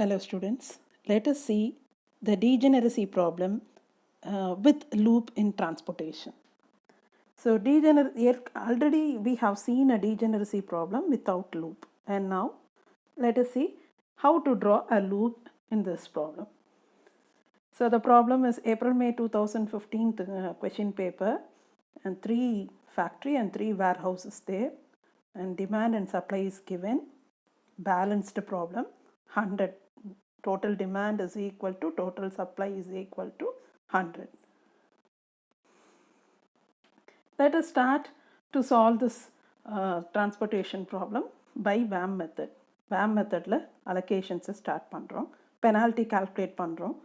Hello students, let us see the degeneracy problem with loop in transportation. So already we have seen a degeneracy problem without loop, and now let us see how to draw a loop in this problem. So the problem is April-May 2015 question paper, and 3 factory and 3 warehouses there, and demand and supply is given, balanced problem, 100. Total demand is equal to total supply is equal to 100. Let us start to solve this transportation problem by VAM method. VAM methodல allocations start பண்ணுறோம், penalty calculate பண்ணுறோம்.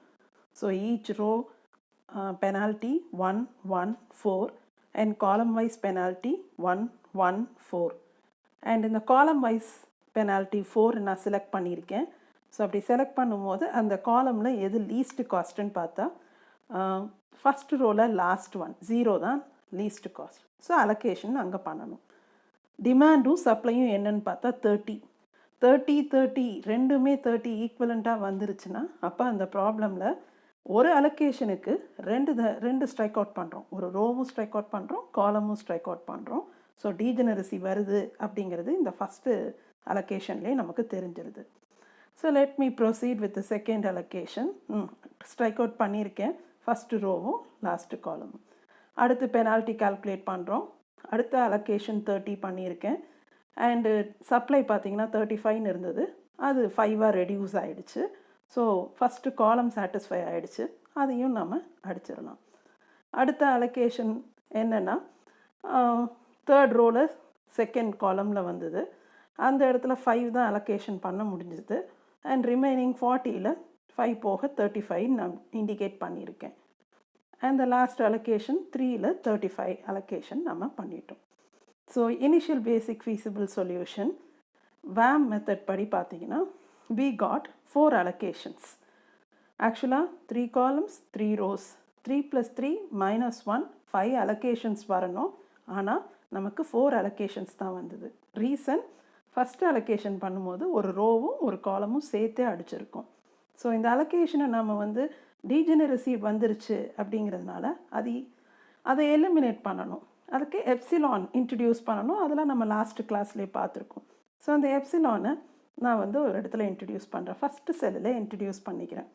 So each row penalty 1, 1, 4 and column wise penalty 1, 1, 4. And in the column wise penalty 4 நான் select பண்ணியிருக்கேன். So அப்படி select பண்ணும்போது அந்த காலமில் எது least காஸ்ட்டுன்னு பார்த்தா first ரோவில் last one 0 தான் லீஸ்ட் காஸ்ட். ஸோ அலோகேஷன் அங்கே பண்ணணும். டிமாண்டும் சப்ளையும் என்னன்னு பார்த்தா 30 ரெண்டுமே 30 ஈக்குவலண்ட்டாக வந்துருச்சுன்னா அப்போ அந்த ப்ராப்ளமில் ஒரு அலோகேஷனுக்கு ரெண்டு ஸ்ட்ரைக் அவுட் பண்ணுறோம். ஒரு ரோவும் ஸ்ட்ரைக் அவுட் பண்ணுறோம், காலமும் ஸ்ட்ரைக் அவுட் பண்ணுறோம். ஸோ டீஜெனரசி வருது அப்படிங்கிறது இந்த ஃபஸ்ட்டு அலோகேஷன்லேயே நமக்கு தெரிஞ்சிருது. So let me proceed with the second allocation. Strike out பண்ணியிருக்கேன் first ரோவும் last column. அடுத்து penalty calculate பண்ணுறோம். அடுத்த allocation 30 பண்ணியிருக்கேன். And supply பார்த்தீங்கன்னா 35 இருந்தது, அது 5 ரெடியூஸ் ஆகிடுச்சு. ஸோ ஃபஸ்ட்டு காலம் சாட்டிஸ்ஃபை ஆகிடுச்சு, அதையும் நம்ம அடிச்சிடலாம். அடுத்த allocation என்னென்னா தேர்ட் ரோவில் செகண்ட் காலமில் வந்தது, அந்த இடத்துல 5 தான் allocation பண்ண முடிஞ்சது. அண்ட் ரிமைனிங் 40ல் 5 போக 35 நான் இண்டிகேட் பண்ணியிருக்கேன். அண்ட் த லாஸ்ட் அலோகேஷன் 3ல் 35 அலோகேஷன் நம்ம பண்ணிட்டோம். So initial basic feasible solution VAM method படி பார்த்தீங்கன்னா we got 4 allocations. ஆக்சுவலாக 3 columns 3 rows, 3 + 3 - 1 5 allocations வரணும். ஆனால் நமக்கு 4 allocations தான் வந்தது. ரீசன் ஃபஸ்ட்டு அலோகேஷன் பண்ணும்போது ஒரு ரோவும் ஒரு காலமும் சேர்த்தே அடிச்சிருக்கோம். ஸோ இந்த அலோகேஷனை நம்ம டீஜெனரசி வந்துருச்சு அப்படிங்கிறதுனால அதை எலிமினேட் பண்ணணும். அதுக்கு எப்சிலான் இன்ட்ரடியூஸ் பண்ணணும். அதெல்லாம் நம்ம லாஸ்ட் கிளாஸ்லேயே பார்த்துருக்கோம். ஸோ அந்த எப்சிலானை நான் ஒரு இடத்துல இன்ட்ரடியூஸ் பண்ணுறேன். ஃபஸ்ட்டு செல்லில் இன்ட்ரடியூஸ் பண்ணிக்கிறேன்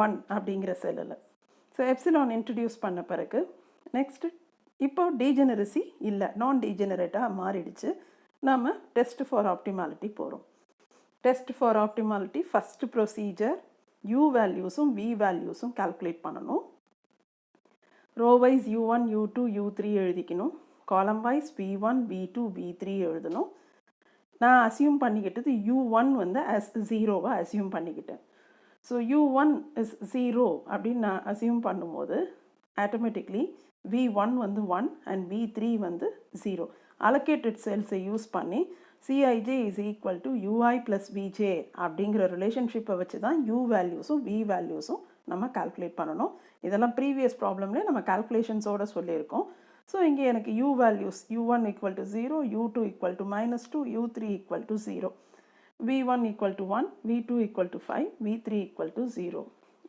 1 அப்படிங்கிற செல்லில். ஸோ எப்சிலான் இன்ட்ரடியூஸ் பண்ண பிறகு நெக்ஸ்ட்டு இப்போ டீஜெனரசி இல்லை, நான் டீஜெனரேட்டாக மாறிடுச்சு. நாம் டெஸ்ட் ஃபார் ஆப்டிமாலிட்டி போகிறோம். Test for optimality first procedure U வேல்யூஸும் வி வேல்யூஸும் கால்குலேட் பண்ணணும். Row wise U1 U2 U3 எழுதிக்கணும். காலம் வைஸ் V1 V2 V3 எழுதணும். நான் அசியூம் பண்ணிக்கிட்டது U1 as 0 அசியூம் பண்ணிக்கிட்டேன். ஸோ U1 is 0 அப்படின்னு நான் அசியூம் பண்ணும்போது automatically V1 1 and V3 0. allocated cells use பண்ணி Cij is equal to Ui plus Vj அப்படிங்கிற ரிலேஷன்ஷிப்பை வச்சு தான் U வேல்யூஸும் V வேல்யூஸும் நம்ம கால்குலேட் பண்ணணும். இதெல்லாம் ப்ரீவியஸ் ப்ராப்ளம்லேயே நம்ம கால்குலேஷன்ஸோடு சொல்லியிருக்கோம். ஸோ இங்கே எனக்கு U values U1 = 0, U2 = -2, U3 = 0, V1 = 1, V2 = 5, V3 = 0.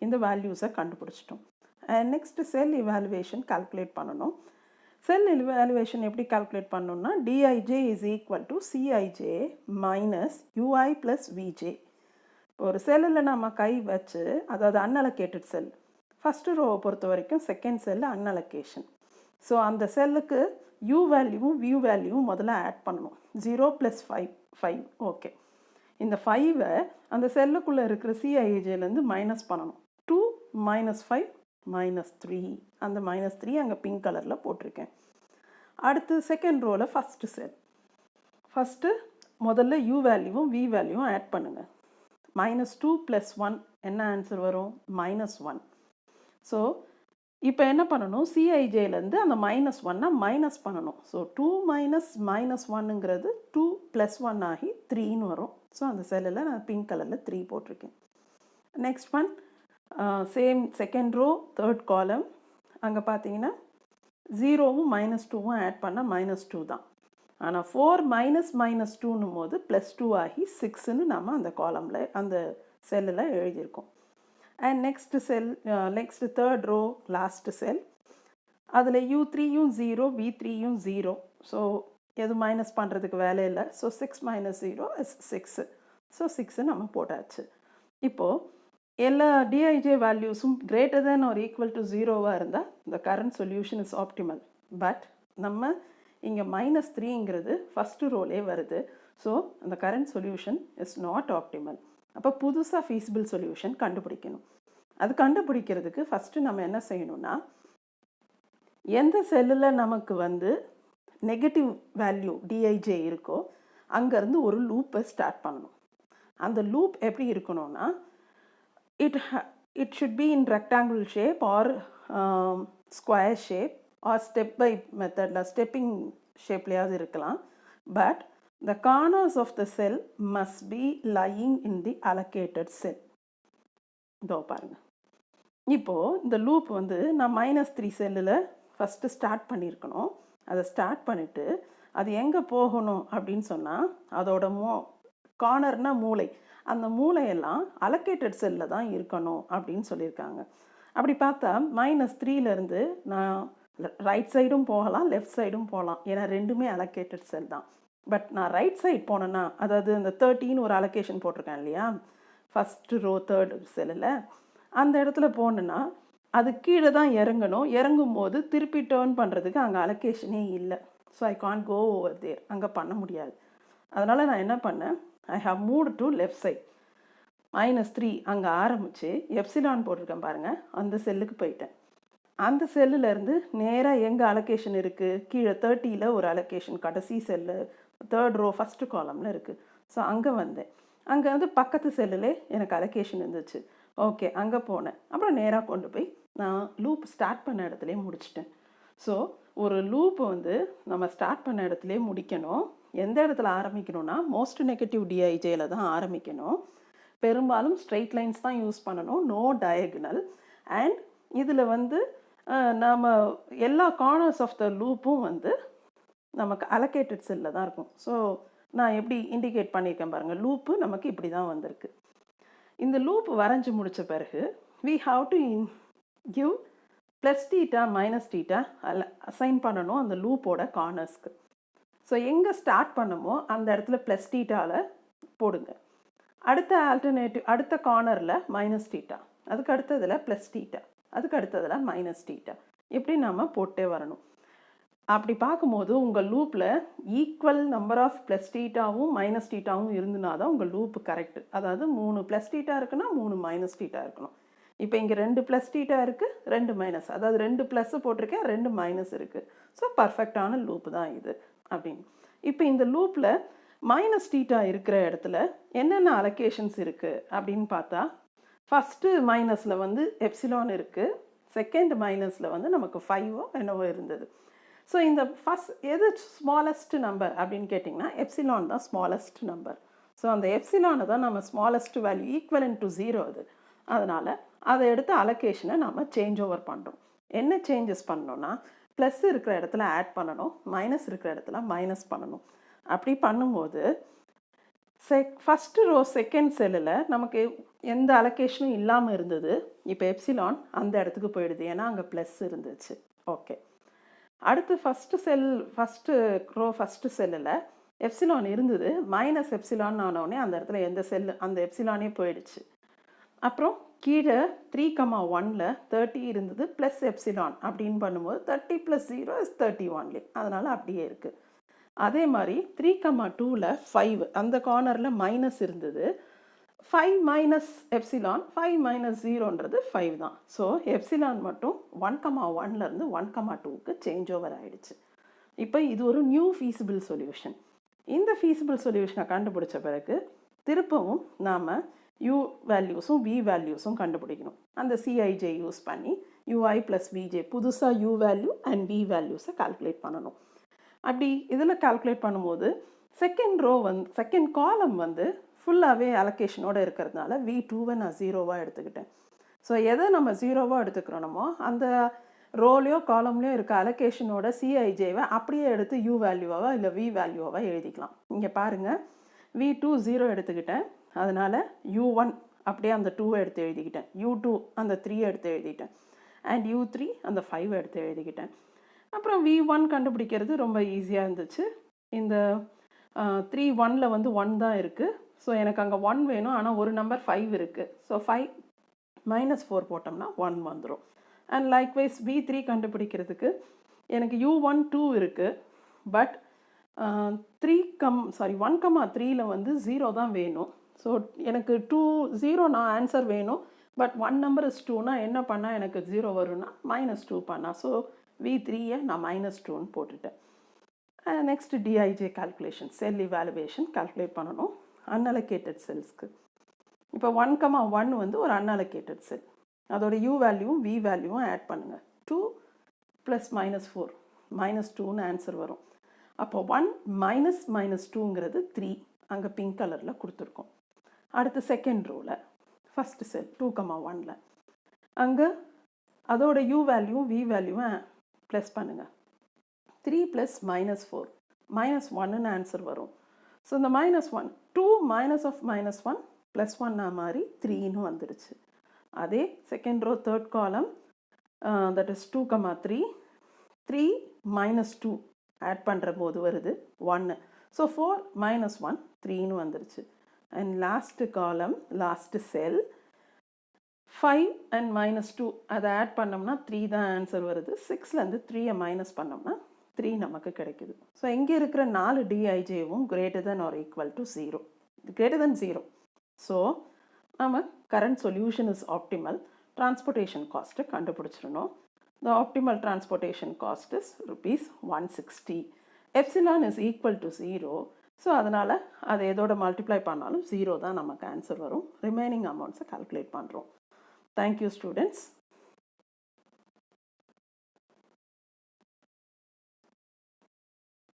இந்த வேல்யூஸை கண்டுபிடிச்சிட்டோம். நெக்ஸ்ட்டு செல் இவாலுவேஷன் கால்குலேட் பண்ணணும். செல் இவாலுவேஷன் எப்படி கால்குலேட் பண்ணணும்னா Dij is equal to Cij minus Ui plus Vj. ஒரு செல்லில் நம்ம கை வச்சு, அதாவது அன்அலோகேட்டட் செல், ஃபஸ்ட்டு ரோவை பொறுத்த வரைக்கும் செகண்ட் செல்லு அன்அலோகேஷன். ஸோ அந்த செல்லுக்கு U வேல்யூவும் V வேல்யூவும் முதல்ல ஆட் பண்ணணும். 0 + 5 ஓகே. இந்த 5 அந்த செல்லுக்குள்ளே இருக்கிறCijலேருந்து மைனஸ் பண்ணணும். 2 - 5 -3. அந்த -3 அங்கே பிங்க் கலரில் போட்டிருக்கேன். அடுத்து செகண்ட் ரோவில் ஃபஸ்ட்டு செல், ஃபஸ்ட்டு முதல்ல U வேல்யூவும் V வேல்யூவும் ஆட் பண்ணுங்கள். -2 + 1 என்ன ஆன்சர் வரும்? -1. ஸோ இப்போ என்ன பண்ணணும், Cijலேருந்து அந்த -1 மைனஸ் பண்ணணும். ஸோ 2 - -1ங்கிறது 2 + 1 ஆகி 3ன்னு வரும். ஸோ அந்த செல்லில் நான் பிங்க் கலரில் 3 போட்டிருக்கேன். Next one same second row third column. அங்கே பார்த்தீங்கன்னா 0வும் -2வும் ஆட் பண்ணால் -2 தான். ஆனால் 4 மைனஸ் மைனஸ் டூன்னும் போது +2 ஆகி 6ன்னு நம்ம அந்த காலமில் அந்த செல்லில் எழுதியிருக்கோம். And next third row last cell, அதில் U3யும் 0 V3யும் 0. ஸோ எது மைனஸ் பண்ணுறதுக்கு வேலை இல்லை. So 6 minus 0 is 6. ஸோ 6 நம்ம போட்டாச்சு. இப்போது எல்லா டிஐஜே வேல்யூஸும் greater than or equal to 0வாக இருந்தால் the current solution is optimal. But நம்ம இங்கே -3ங்கிறது ஃபஸ்ட்டு ரோலே வருது. ஸோ அந்த current solution is not optimal. அப்போ புதுசாக ஃபீஸிபிள் சொல்யூஷன் கண்டுபிடிக்கணும். அது கண்டுபிடிக்கிறதுக்கு ஃபஸ்ட்டு நம்ம என்ன செய்யணும்னா, எந்த செல்லில் நமக்கு நெகட்டிவ் வேல்யூ டிஐஜே இருக்கோ அங்கேருந்து ஒரு லூப்பை ஸ்டார்ட் பண்ணணும். அந்த லூப் எப்படி இருக்கணும்னா, it should be in rectangle shape or square shape or step by மெத்தடில் ஸ்டெப்பிங் ஷேப்லையாவது இருக்கலாம். But the corners of the cell must be lying in the allocated cell. இதோ பாருங்க. இப்போது இந்த லூப் நான் -3 செல்லில் ஃபஸ்ட்டு ஸ்டார்ட் பண்ணியிருக்கணும். அதை ஸ்டார்ட் பண்ணிவிட்டு அது எங்கே போகணும் அப்படின்னு சொன்னால், அதோட கார்னர்னால் மூளை, அந்த மூளையெல்லாம் அலோகேட்டட் செல்லில் தான் இருக்கணும் அப்படின்னு சொல்லியிருக்காங்க. அப்படி பார்த்தா -3லேருந்து நான் ரைட் சைடும் போகலாம், லெஃப்ட் சைடும் போகலாம். ஏன்னா ரெண்டுமே அலோகேட்டட் செல் தான். பட் நான் ரைட் சைட் போனேன்னா, அதாவது இந்த 13 ஒரு அலோகேஷன் போட்டிருக்கேன் இல்லையா, ஃபஸ்ட்டு ரோ தேர்ட் செல்லில், அந்த இடத்துல போனேன்னா அது கீழே தான் இறங்கணும். இறங்கும் போது திருப்பி டேர்ன் பண்ணுறதுக்கு அங்கே அலோகேஷனே இல்லை. So I can't go over there, அங்கே பண்ண முடியாது. அதனால் நான் என்ன பண்ணேன், I have moved to left side. -3 அங்கே ஆரம்பித்து எப்சிலான் போட்டிருக்கேன் பாருங்கள், அந்த செல்லுக்கு போயிட்டேன். அந்த செல்லுலேருந்து நேராக எங்கே அலோகேஷன் இருக்குது, கீழே 30ல் ஒரு அலோகேஷன் கடைசி செல்லு தேர்ட் ரோ ஃபஸ்ட்டு காலமில் இருக்குது. ஸோ அங்கே வந்தேன். அங்கே பக்கத்து செல்லுலே எனக்கு அலோகேஷன் இருந்துச்சு. ஓகே, அங்கே போனேன். அப்புறம் நேராக கொண்டு போய் நான் லூப் ஸ்டார்ட் பண்ண இடத்துலேயே முடிச்சிட்டேன். ஸோ ஒரு லூப்பு நம்ம ஸ்டார்ட் பண்ண இடத்துலையே முடிக்கணும். எந்த இடத்துல ஆரம்பிக்கணும்னா, மோஸ்ட் நெகட்டிவ் டிஐஜேயில் தான் ஆரம்பிக்கணும். பெரும்பாலும் ஸ்ட்ரெயிட் லைன்ஸ் தான் யூஸ் பண்ணணும், நோ டயகனல். அண்ட் இதில் நாம் எல்லா கார்னர்ஸ் ஆஃப் த லூப்பும் நமக்கு அலோகேட்டட் செல்லில் தான் இருக்கும். ஸோ நான் எப்படி இண்டிகேட் பண்ணியிருக்கேன் பாருங்கள், லூப்பு நமக்கு இப்படி தான் வந்திருக்கு. இந்த லூப் வரைஞ்சி முடித்த பிறகு we have to give +θ -θ assign பண்ணணும் அந்த லூப்போட கார்னர்ஸ்க்கு. ஸோ எங்கே ஸ்டார்ட் பண்ணமோ அந்த இடத்துல +θ போடுங்க. அடுத்த ஆல்டர்னேட்டிவ் அடுத்த கார்னரில் -θ, அதுக்கு அடுத்ததில் +θ, அதுக்கு அடுத்ததில் -θ, இப்படி நம்ம போட்டே வரணும். அப்படி பார்க்கும்போது உங்கள் லூப்பில் ஈக்குவல் நம்பர் ஆஃப் +θவும் -θவும் இருந்துனா தான் உங்கள் லூப்பு கரெக்டு. அதாவது 3 +θ இருக்குன்னா 3 -θ இருக்கணும். இப்போ இங்கே 2 +θ இருக்குது, 2 மைனஸ், அதாவது 2 ப்ளஸ்ஸு போட்டிருக்கேன், 2 மைனஸ் இருக்குது. ஸோ பர்ஃபெக்டான லூப்பு தான் இது அப்படின்னு. இப்போ இந்த லூப்பில் -θ இருக்கிற இடத்துல என்னென்ன அலோகேஷன்ஸ் இருக்குது அப்படின்னு பார்த்தா, ஃபஸ்ட்டு மைனஸில் எப்சிலான் இருக்குது, செகண்ட் மைனஸில் நமக்கு 5 என்னவோ இருந்தது. ஸோ இந்த எது ஸ்மாலஸ்ட் நம்பர் அப்படின்னு கேட்டிங்கன்னா, எப்சிலான் தான் ஸ்மாலஸ்ட் நம்பர். ஸோ அந்த எப்சிலானை தான் நம்ம ஸ்மாலஸ்ட் வேல்யூ ஈக்குவலன்ட் டு 0 அது. அதனால் அதை எடுத்து அலோகேஷனை நம்ம சேஞ்ச் ஓவர் பண்ணுறோம். என்ன சேஞ்சஸ் பண்ணணும்னா, ப்ளஸ் இருக்கிற இடத்துல ஆட் பண்ணணும், மைனஸ் இருக்கிற இடத்துல மைனஸ் பண்ணணும். அப்படி பண்ணும்போது ஃபஸ்ட்டு ரோ செகண்ட் செல்லில் நமக்கு எந்த அலோகேஷனும் இல்லாமல் இருந்தது. இப்போ எப்சிலான் அந்த இடத்துக்கு போயிடுது, ஏன்னா அங்கே ப்ளஸ் இருந்துச்சு. ஓகே, அடுத்து ஃபஸ்ட்டு ரோ ஃபஸ்ட்டு செல்லில் எப்சிலான் இருந்தது, மைனஸ் எப்சிலான் ஆனோடனே அந்த இடத்துல அந்த எப்சிலானே போயிடுச்சு. அப்புறம் கீழே 3,1ல் 30 இருந்தது, ப்ளஸ் எப்சிலான் அப்படின்னு பண்ணும்போது 30 + 0 = 31, அதனால் அப்படியே இருக்குது. அதே மாதிரி 3,2ல் 5 அந்த கார்னரில் மைனஸ் இருந்தது, 5 மைனஸ் எப்சிலான், 5 மைனஸ் 0ன்றது 5 தான். ஸோ எப்சிலான் மட்டும் 1,1லேருந்து 1,2க்கு சேஞ்ச் ஓவர் ஆகிடுச்சு. இப்போ இது ஒரு நியூ ஃபீஸிபிள் சொல்யூஷன். இந்த ஃபீஸிபிள் சொல்யூஷனை கண்டுபிடிச்ச பிறகு திருப்பவும் நாம் u வேல்யூஸும் v வேல்யூஸும் கண்டுபிடிக்கணும். அந்த CIJ யூஸ் பண்ணி ui + vj புதுசாக u வேல்யூ அண்ட் v வேல்யூஸை கால்குலேட் பண்ணணும். அப்படி இதில் கால்குலேட் பண்ணும்போது செகண்ட் ரோ செகண்ட் காலம் ஃபுல்லாகவே அலோகேஷனோடு இருக்கிறதுனால V2வை நான் 0வாக எடுத்துக்கிட்டேன். ஸோ எதை நம்ம 0வாக எடுத்துக்கிறோமோ அந்த ரோலையோ காலம்லையோ இருக்க அலோகேஷனோட சிஐஜேவை அப்படியே எடுத்து யூ வேல்யூவாவா இல்லை வி வேல்யூவாவா எழுதிக்கலாம். இங்கே பாருங்கள், V2 0 எடுத்துக்கிட்டேன், அதனால் U1 அப்படியே அந்த 2 எடுத்து எழுதிக்கிட்டேன், U2 அந்த 3 எடுத்து எழுதிட்டேன், அண்ட் U3 அந்த 5 எடுத்து எழுதிக்கிட்டேன். அப்புறம் V1 கண்டுபிடிக்கிறது ரொம்ப ஈஸியாக இருந்துச்சு. இந்த 3 1ல் வந்து 1 தான் இருக்குது. ஸோ எனக்கு அங்கே 1 வேணும், ஆனால் ஒரு நம்பர் 5 இருக்குது. ஸோ 5 -4 போட்டோம்னா 1 வந்துடும். அண்ட் லைக்வைஸ் V3 கண்டுபிடிக்கிறதுக்கு எனக்கு U1 2 இருக்குது, பட் 1,3ல் வந்து 0 தான் வேணும். ஸோ எனக்கு 0 நான் ஆன்சர் வேணும், பட் 1 நம்பர் இஸ் 2னா என்ன பண்ணால் எனக்கு 0 வரும்னா -2 பண்ணால். ஸோ V3யை நான் -2ன்னு போட்டுட்டேன். நெக்ஸ்ட் டிஐஜே கால்குலேஷன், செல் இவாலுவேஷன் கால்குலேட் பண்ணணும் அன்அலோகேட்டட் செல்ஸ்க்கு. இப்போ 1,1 வந்து ஒரு அன்அலோகேட்டட் செல், அதோட U வேல்யூவும் V வேல்யூவும் ஆட் பண்ணுங்கள். 2 + -4 -2ன்னு ஆன்சர் வரும். அப்போ 1 - -2ங்கிறது 3, அங்கே பிங்க் கலரில் கொடுத்துருக்கோம். அடுத்து செகண்ட் ரோவில் ஃபஸ்ட்டு செல் 2,1ல் அங்கே அதோட U வேல்யூவும் V வேல்யூவும் ப்ளஸ் பண்ணுங்கள். 3 + -4 -1ன்னு ஆன்சர் வரும். ஸோ இந்த -1 2 -1 +1 மாதிரி 3ன்னு வந்துடுச்சு. அதே second row third column, that is 2,3 3 -2 add பண்ணுற போது வருது 1. ஸோ 4 -1 3ன்னு வந்துருச்சு. And last column, last cell 5 and -2 அதை ஆட் பண்ணோம்னா 3 தான் ஆன்சர் வருது. 6லேருந்து 3யை மைனஸ் பண்ணோம்னா 3 நமக்கு கிடைக்குது. ஸோ இங்கே இருக்கிற 4 டிஐஜேவும் greater than or equal to 0, greater than 0. So நம்ம current solution is optimal. Transportation காஸ்ட்டை கண்டுபிடிச்சிடணும். The optimal transportation cost is ₹160. Epsilon is equal to 0. So அதனால் அதை எதோட மல்டிப்ளை பண்ணாலும் 0 தான் நமக்கு ஆன்சர் வரும். ரிமைனிங் அமௌண்ட்ஸை கால்குலேட் பண்ணுறோம். Thank you students.